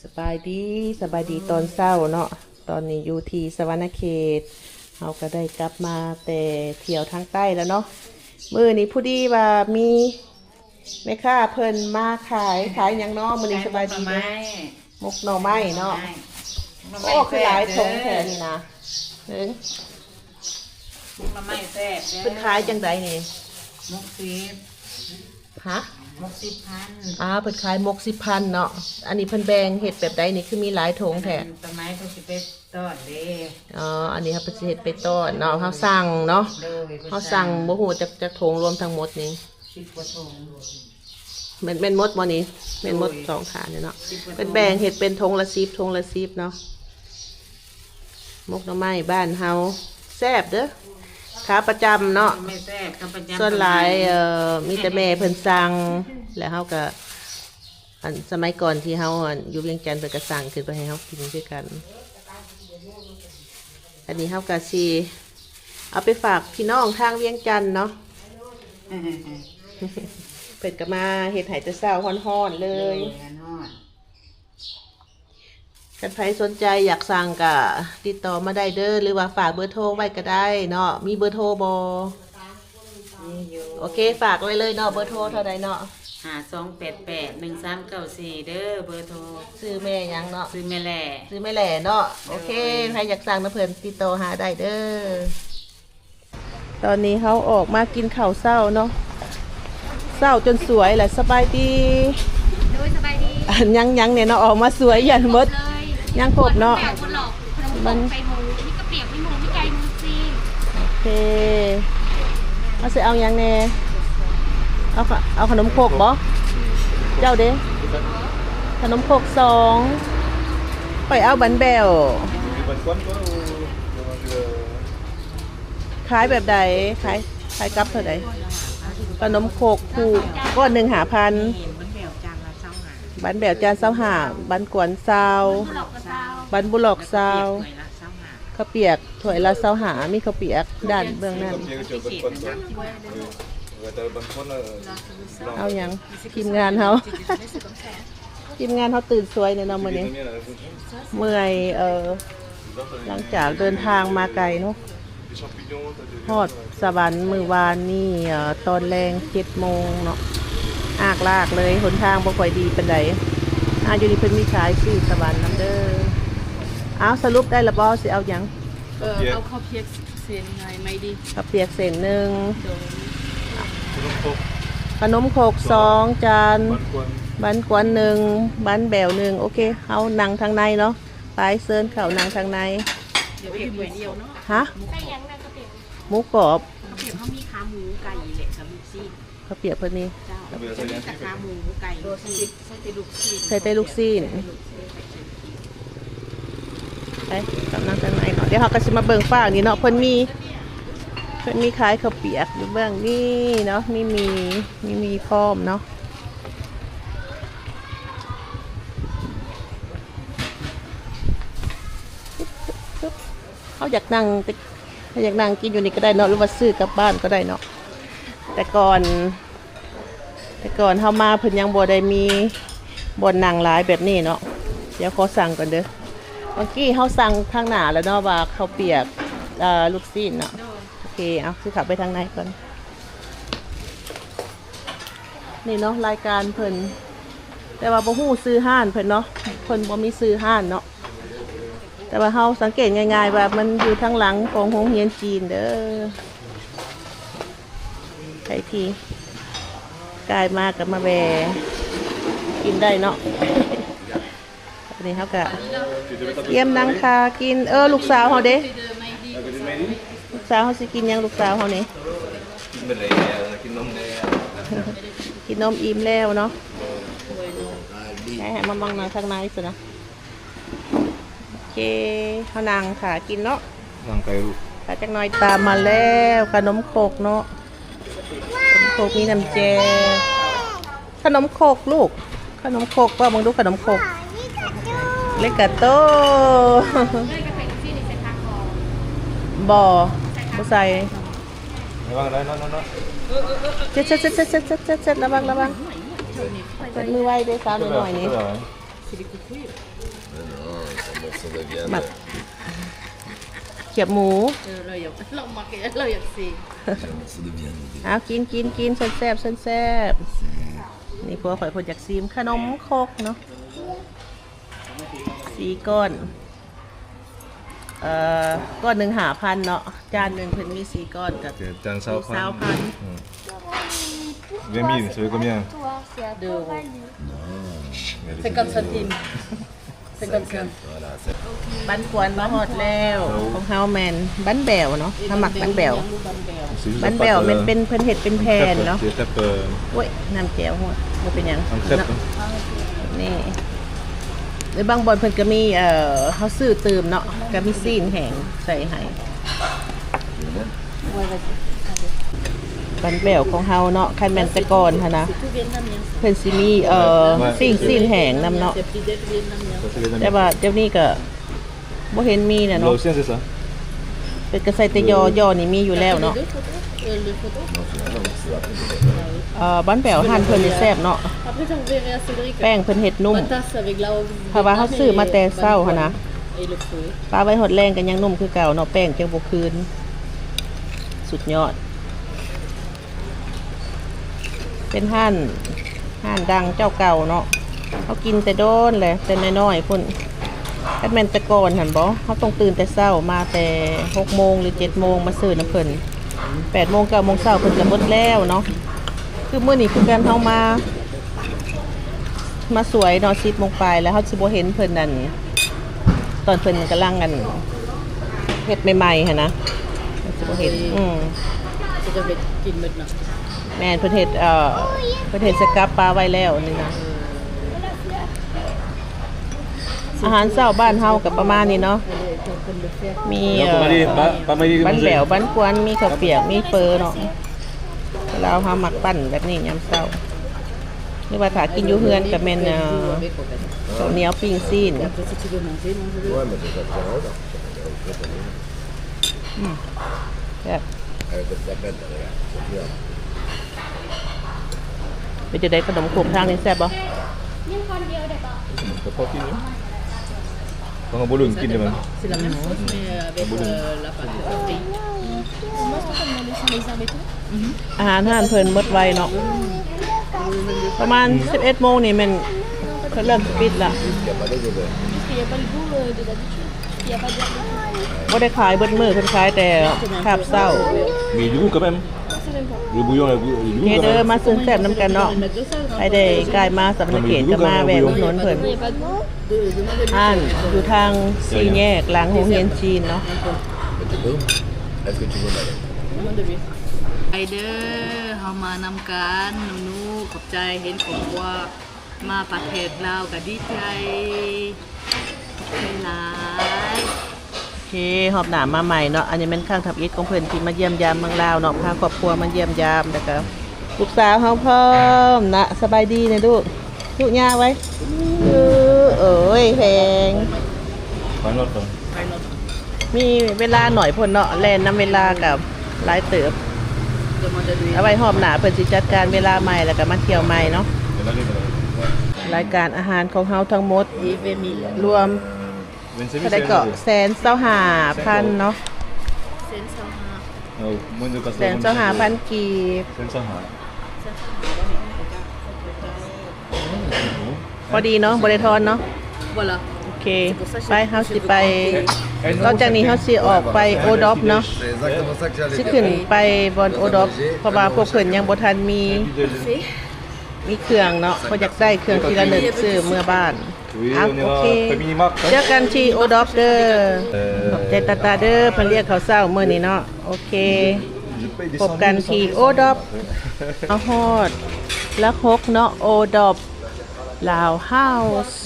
สบายดีสบายดีตอนเช้าเนาะตอนนี้อยู่ที่สวรรณเขตเราก็ได้กลับมาแต่เที่ยวทางใต้แล้วเนาะมื้อนี้ผู้ดีว่ามีแม่ค้าเพิ่นมาขายหยังเนาะมื้อนี้สบายดีเด้อหมกหน่อไม้เนาะโอ้คือหลายทงแท้นี่นะเด้อมุกละไม่แซ่บเพิ่นขายจังไดนี่มุกซีบฮะมุก10,000เพิ่นขายหมก10,000เนาะอันนี้เพิ่นแบ่งเฮ็ดแบบใดนี่คือมีหลายทงแท้สมัยเพิ่นสิไปต้อนเด้อันนี้ครับเพิ่นสิเฮ็ดไปต้อนเนาะเฮาสั่งเนาะเฮาสั่งบ่ฮู้จักทงรวมทั้งหมดนี่10กว่าถุงแม่นหมดบ่นี่แม่นหมด2ถาดเนี่ยเนาะเป็นแบ่งเฮ็ดเป็นทงละ10ทงละ10เนาะหมกหน่อไม้บ้านเฮาแซ่บเด้อขาประจำเนาะไม่แซ่บขาประจำส่วนหลายมีแต่แม่เพิ่นสั่งแล้วเฮาก็อันสมัยก่อนที่เฮาอยู่เวียงจันทน์เพิ่นก็สั่งขึ้นไปให้เฮากินด้วยกันอันนี้เฮาก็สิเอาไปฝากพี่น้องทางเวียงจันทน์เนาะเพิ่นก็มาเฮ็ดให้แต่เช้าฮ้อนๆเลยกันใครสนใจอยากสั่งก็ติดต่อมาได้เด้อหรือว่าฝากเบอร์โทรไว้ก็ได้เนาะมีเบอร์โทรบ่โอเคฝากไว้เลยเนาะเบอร์โทรเท่าใดเนาะ52881394เด้อเบอร์โทรซื้อแม่หยังเนาะซื้อแม่แหล่เนาะโอเคใครอยากสั่งนะเพิ่นติดต่อหาได้เด้อตอนนี้เขาออกมากินข้าวเช้าเนาะเช้าจนสวยแหละสบายดีโดยสบายดียังเนี่ยเนาะออกมาสวยยันหมดยังครบเนาะมันไปหมูนี่ก็เปียกไม่หมูไม่ไก่หมูซีโอเคเอาสิเอายังแน่เอาขนมโคกบ่เจ้าเด้ขนมโคก2ไปเอาบันแบวขายแบบใดขายกับเท่าใดขนมโคกคู่ก้อน1,500บันแบวจาน25บันกวน20บันบุหลอก20ข้าวเปียกถ้วยละ25มีข้าวเปียกด้านเบื้องนั้นเอาอย่างทีมงานเขาตื่นสวยเนี่ยเนาะมื้อนี้เมื่อยหลังจากเดินทางมาไกลเนาะฮอดสวรรค์มื้อวานนี่ตอนแรง7 โมงเนาะอากลากเลยหนทางบ่ค่อยดีปานใดอยู่นี่เพิ่นมีขายซื้อสวรรค์นํเด้อเอาสรุปได้ละบ่สิเอาหยังเอาข้าวเปียกเส้นไงไม่ดีข้าวเปียกเส้น1ขนมโคก2จานบันกวน1บันแบว1โอเคเอานั่งทางในเนาะไปเซิร์นเข้านั่งทางในเดี๋ยวเปียกเดียวเนาะฮะใส่ยังนะข้าวเปียกหมูกรอบข้าวเปียกเขามีขาหมูไก่แหละกับลูกซีนข้าวเปียกเพิ่นนี่เจ้าจะมีแต่ขาหมูไก่ใส่แต่ลูกซีนไปกำลังทางในเนาะเดี๋ยวเราก็สิมาเบิ่งฝ้านี่เนาะเพิ่นมีขายข้าวเปียกอยู่เบื้องนี่เนาะมีพร้อมเนาะเขาอยากนั่งกินอยู่นี่ก็ได้เนาะหรือว่าซื้อกลับบ้านก็ได้เนาะแต่ก่อนเขามาเพิ่นยังบ่ได้มีบ่อนนั่งหลายแบบนี้เนาะเดี๋ยวขอสั่งก่อนเด้อเมื่อกี้เขาสั่งทางหน้าแล้วเนาะว่าข้าวเปียกลูกซีนเนาะโอเคเอาสิขับไปทางไหนก่อนนี่เนาะรายการเพิ่นแต่ว่าบ่ฮู้ซื้อห้านเพิ่นเนาะเพิ่นบ่มีซื้อห้านเนาะแต่ว่าเฮาสังเกตง่ายๆว่ามันอยู่ทางหลังของโรงเรียนจีนเด้อใครที่กายมากกับมาแวกินได้เนาะอันนี้เฮาก็เยี่ยมนางคากินลูกสาวเฮาเด้ลูกสาวเขาสิกินยังลูกสาวเขานี่กินนมอิ่มแล้วเนาะให้มาบังนางข้างในสินะโอเคเขานางขากินเนาะนางไก่ลูกขาจักหน่อยตามมาแล้วขนมโคกเนาะขนมโคกมีน้ำแจขนมโคกลูกขนมโคกว่ามึงดูขนมโคกเล็กกะโตบ่ใส่ระวังได้นั่นเช็ดระวังเปิดมือไว้ด้วยสาวหน่อยนี่ Un morceau de viande. หมักเขียบหมู เรามาเกะเราอยากสิ Un morceau de viande. เอากินแซ่บแซ่บนี่พวกข่อยพดอยากซีมขนมครกเนาะ4 ก้อนก้อนหนึ่ง5,000เนาะจานหนึ่งเพิ่นมี4 ก้อนกับ Ok, t'as un sao 20,000 20 000, ça fait combien? C'est à Deux toi, Mais 50 centimes 50 centimes Voilà, c'est บ้านกวนมาฮอดแล้วของเฮาแมนบ้านแบวเนาะถ้าหมักบ้านแบว c'est juste บ้าน la แบว pâte, มันเป็นเพิ่นเฮ็ดเป็นแผ่น crêpe, เนาะ des crêpes, โอ้ยน้ำแก้วฮอดบ่เป็นหยัง un crêpe. เนาะนี่ในบางบอนเพิ่นก็มีเฮาซื้อตื่มเนาะก็มีซีนแห้งใส่ให้บ้านแบวของเฮาเนาะคันแม่นแต่ก่อนหั่นนะเพิ่นสิมีซีนแห้งนำเนาะ Ça, c'est les แต่ amis. ว่าเดี๋ยวนี้ก็บ่เห็นมีน่ะ Là เนาะ aussi, c'est ça. เป็นกระใส่แต่ยอนี่มีอยู่แล้วเนาะบ้านแป๋วหั่นเพิ่นนี่แซ่บเนาะ Après j'enverrai à Cédric แป้งเพิ่นเฮ็ดนุ่ม ma tasse avec la เพราะว่าเขาซื้อมาแต่เช้าหั่นนะ et le fouet ปลาไว้หดแรงกันยังนุ่มคือเก่าเนาะแป้งจังบ่คืน สุดยอด เป็นห้านดังเจ้าเก่าเนาะเขากินแต่โดนเลยแต่น้อยๆพุ่นถ้าแม่นแต่ก่อนหั่นบ่เขาต้องตื่นแต่เช้ามาแต่6 โมงหรือ7 โมงมาซื้อน้ำเพิ่น8 โมง 9 โมงเช้าเพิ่นก็หมดแล้วเนาะคือมื้อนี้คือการเฮามาสวยเนาะ10 โมงปลายแล้วเฮาสิบ่เห็นเพิ่นนั่นตอนเพิ่นกำลังกันเฮ็ดใหม่ๆหั่นนะสิบ่เห็นje devais qu'il maintenant แม่นเพิ่นเฮ็ดสกับปลาไว้แล้วนี่นะอาหารเช้าบ้านเฮาก็ประมาณนี้เนาะมี Pas mal บ้านแหลวบ้านกวนมีข้าวเปียกมีเฟอเนาะเราเฮามักปั้นแบบนี้ยามเช้าหรือว่าถ้ากินอยู่เฮือนก็แม่นข้าวเหนียวปิ้งซีน après si tu veux manger mange-le Ouais, mais c'est pas très grave. แบบ Avec le sapin, regarde, c'est bien. เป็นจะได้ขนมขบทางนี้แซ่บบ่ T'as pas fini? Prends un bolo, une kin, même. c'est la même chose mais avec la pâte riz Moi, je peux demander si les armes et tout. อาหารห้านเพิ่นหมดไวเนาะประมาณ 11 โมงนี่แมันเขาเริ่มปิดละ Il n'y a pas de gobe. Parce qu'il n'y a pas le goût de d'habitude. Il n'y a pas de barbecue. บ่ได้ขายเบิดมื้อเพิ่นขายแต่คาบเช้า Mais il y a du goût quand même. C'est même pas. Le bouillon, il y a du goût เฮ็ด quand เด้อ même. มาซื้อแซ่บนํกันเนาะไปได้กายมาสำนักเขตก็มาแวะอุดหนุนเพิ่น Il n'y a pas de goût. อ่านอยู่ทางสี่แยกหลังโรงเรียนจีนเนาะ Mais tu veux? Est-ce que tu veux, madame? ไปเด้อเฮามานำกันหนูๆขอบใจเห็นของว่ามาประเทศลาวก็ดีใจหลาย โอเคหอบหนามาใหม่เนาะอันนี้เป็นข้างทับอิฐของเพิ่นที่มาเยี่ยมยามเมืองลาวเนาะพาครอบครัวมาเยี่ยมยามแล้วก็ลูกสาวเฮาพร้อมนะสบายดีนะลูกลูกย่าไว้เอ้ยแพง Pas un autre. มีเวลาหน่อยพ่นเนาะแล่นน้ำเวลากับหลายเติบ demande lui เอาไว้หอบหนาเพิ่นสิจัดการเวลาใหม่แล้วก็มาเที่ยวใหม่เนาะ Il y en a des, madame. รายการอาหารของเฮาทั้งหมด et 20 000 รวม 25 000, ก็ได้เกาะ125,000เนาะ Oh, moins de 125,000 กีบ พอดีเนาะบริทอนเนาะ voilà โอเค ไปเฮาสิไปตอนจากนี้เฮาสิออกไปโอดอฟเนาะ C'est exactement ça que j'allais สิขึ้นไปบอนโอดอฟเพราะว่าพวกเพิ่นยังบ่ทันมีเครื่องเนาะเพราะอยากได้เครื่องทีละหนึ่งซื้อเมื่อบ้าน Oui, อ่ะ on โอ ira เค après Minimark. เจอกันที่โอดอฟเด้อขอบใจตาเด้อเพิ่นเรียกเขาวเช้ามื้อนี้เนาะโอเค Je paye des พบกันที่โอดอฟเอาฮอดแล้วคกเนาะโอดอฟลาวเฮาส์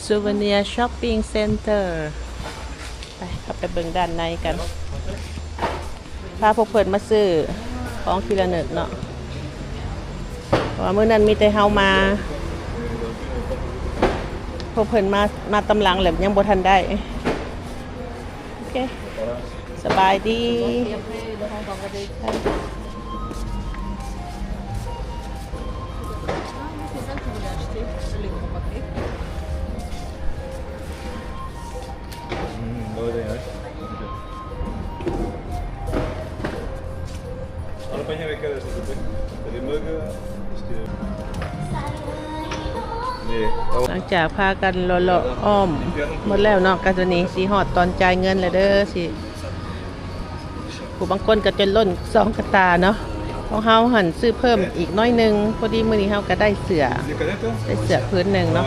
ซูเวเนียร์ช้อปปิ้งเซ็นเตอร์ไปเข้าไปเบิ่งด้านในกันพาพวกเพิ่นมาซื้อของทีละหนึ่งเนาะเพราะว่ามื้อนั้นมีแต่เฮามาพวกเพิ่นมาตำหลังแหละยังบ่ทันได้โอเคสบายดี C'est ça que tu voulais acheter, les gros paquets. hein. Olha para a minha cara, tudo bem? Ele mega. หลังจากพากันเลาะๆอ้อมหมดแล้วเนาะกันตัวนี้สีหอดตอนจ่ายเงินเลยเด้อสิผู้บางคนก็จนล้น2 กระตาเนาะของเฮาหันซื้อเพิ่มอีกน้อยหนึงพอดีมื้อนี้เฮาก็ได้เสื้อพื้นหนึ่งเนาะ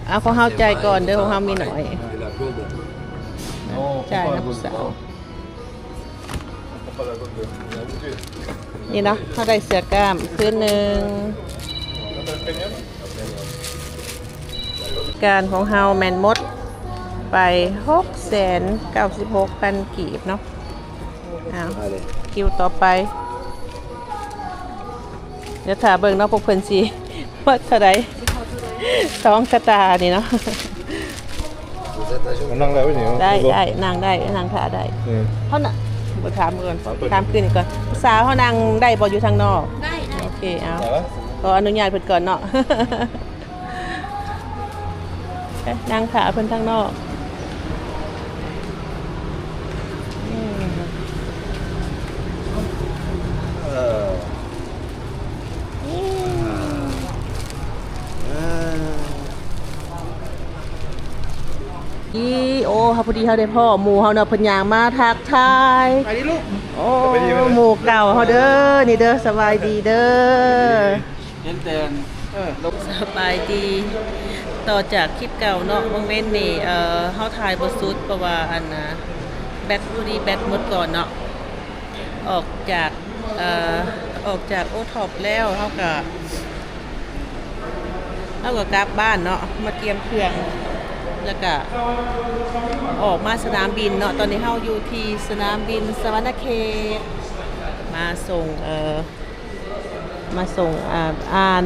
เอาของเฮาจ่ายก่อนเด้อของเฮามีหน่อยจ่ายนะผู้สาวนี่เนาะเฮาได้เสื้อกล้ามพื้นหนึ่งการของเฮาแมนมดไป 696,000 กีบเนาะคิวต่อไปเดี๋ยวถาเบิ่งเนาะพวกเพิ่นสิว่าเท่าใด2 กระตานี่เนาะ นั่งได้ไหมเนี่ย ได้นั่งได้นั่งขาได้เฮาน่ะบ่ถามก่อนถามคืนนี่ก่อนสาวเฮานั่งได้บ่อยู่ทางนอกโอเคเอาขออนุญาตเพิ่นก่อนเนาะ นั่งขาเพิ่นทางนอกโอ้เฮาพอดีเฮาได้พ่อหมู่เฮาเนาะเพิ่นย่างมาทักทายไปดิลูกโอ้หมู่เก่าเฮาเด้อนี่เด้อสบายดีเด้อสบายดีต่อจากคลิปเก่าเนาะบางเว้นนี่เฮาถ่ายบ่สุดเพราะว่าอันน่ะแบตพอดีแบตหมดก่อนเนาะออกจากโอท็อปแล้วเฮาก็กลับบ้านเนาะมาเตรียมเครื่องแล้วก็ออกมาสนามบินเนาะตอนนี้เฮาอยู่ที่สนามบินสวรรณเขตมาส่ง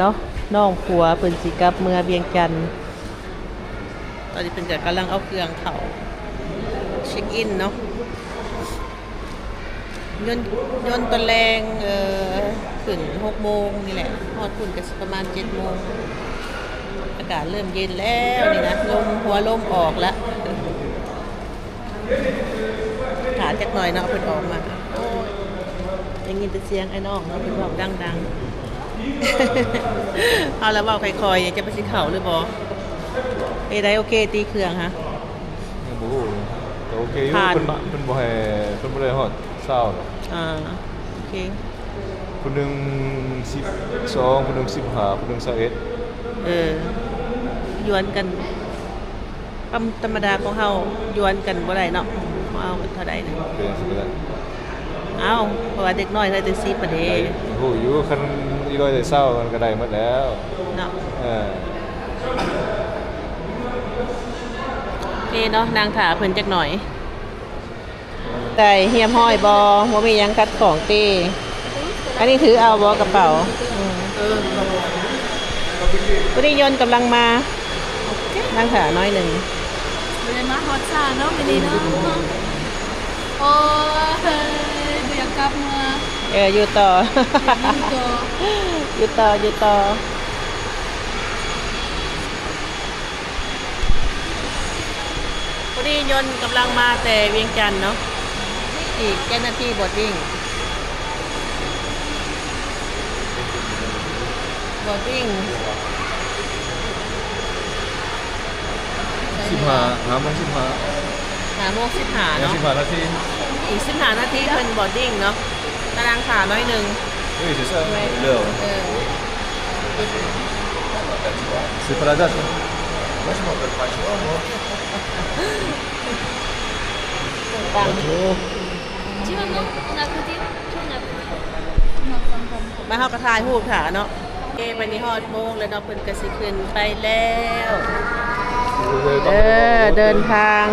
เนาะน้องผัวเพิ่นสิกลับเมืองเวียงจันทน์ตอนนี้เพิ่นก็กำลังเอาเครื่องเข้าเช็คอินเนาะยนต์ตอนแรงขึ้น 6 โมงนี่แหละฮอดพุ่นก็สิประมาณ 7 โมงอากาศเริ่มเย็นแล้วนี่นะหัวลมออกแล้วขาจักหน่อยเนาะเพิ่นออกมาโอ้ยได้ยินแต่เสียงไอ้น้องเนาะเพิ่นบอกดังๆ เอาแล้วเว้าค่อยๆจะไปสิเข้าหรือบ่ได้โอเคตีเครื่องฮะยังบ่ฮู้แต่โอเคอยู่เพิ่นบ่ให้เพิ่นบ่ได้ฮอด20หรอกโอเคผู้นึง12ผู้นึง15ผู้นึง21ยวนกันธรรมดาของเฮายวนกันบ่ได้เนาะเอาเท่าใดนึงเป็นสิได้เอาเพราะว่าเด็กน้อยได้แต่10ประเดโอ้อยู่คันอีร้อยได้20มันก็ได้หมดแล้วเนาะนี่เนาะนางถาเพิ่นจักหน่อยได้เฮียมห้อยบ่มีหยังคัดของติอันนี้ถือเอาบ่กระเป๋าวันนี้ยนต์กำลังมานั่งขาน้อยหนึ่งไม่ได้มาฮอตซ่าเนาะไม่ได้เนาะโอ้ยอยากกลับมาอยู่ต่ออยู่ต่อวันนี้ยนต์กำลังมาแต่เวียงจันทน์เนาะอีกเจ้าหน้าที่บอดดิ้ง15 5 โมง 15 เนาะ15 นาทีอีก15 นาทีเพิ่นบอดดิ้งเนาะตารางขาน้อยหนึ่งc'est ça l'heure c'est pas la date moi je m'appelle pas Joao moi Tu vas non on a côté tu on a มาเฮากระทายรูปถ่าเนาะไปนี่ฮอดโมงแล้วเนาะเพิ่นก็สิขึ้นไปแล้วเดินทาง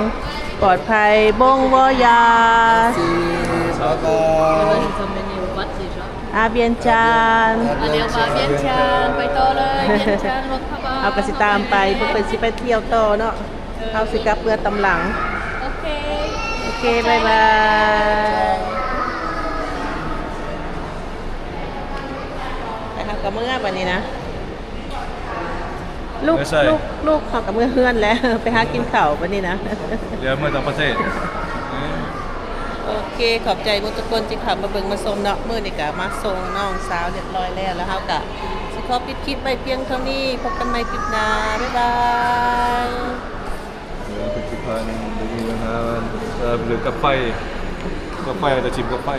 ปลอดภัยบงวอยาอาเบียนจานเดี๋ยวมาเบียนจานไปต่อเลยเบียนจานรถพยาบาลเอากระสิตามไปเพิ่นสิไปเที่ยวต่อเนาะเอาสิกลับเรือตำหลังโอเคบ๊ายบายไปทำกับเมื่อวันนี้นะ ลูก ไม่ใช่ ลูกเขากับเมื่อเฮือนแล้ว ไปหากินข้าววันนี้นะ เดี๋ยวเมื่อต่างประเทศ โอเคขอบใจบุตรกลที่ขับมาเบิ่งมาส่งเนาะมื้อนี้ก็มาส่งน้องสาวเรียบร้อยแล้วเฮาก็สิขอปิดคลิปไว้เพียงเท่านี้พบกันใหม่คลิปหน้าบ๊ายบาย เดี๋ยวเป็นสิบพันเดี๋ยวมีปัญหามันหรือกับไฟจะชิมกับไฟ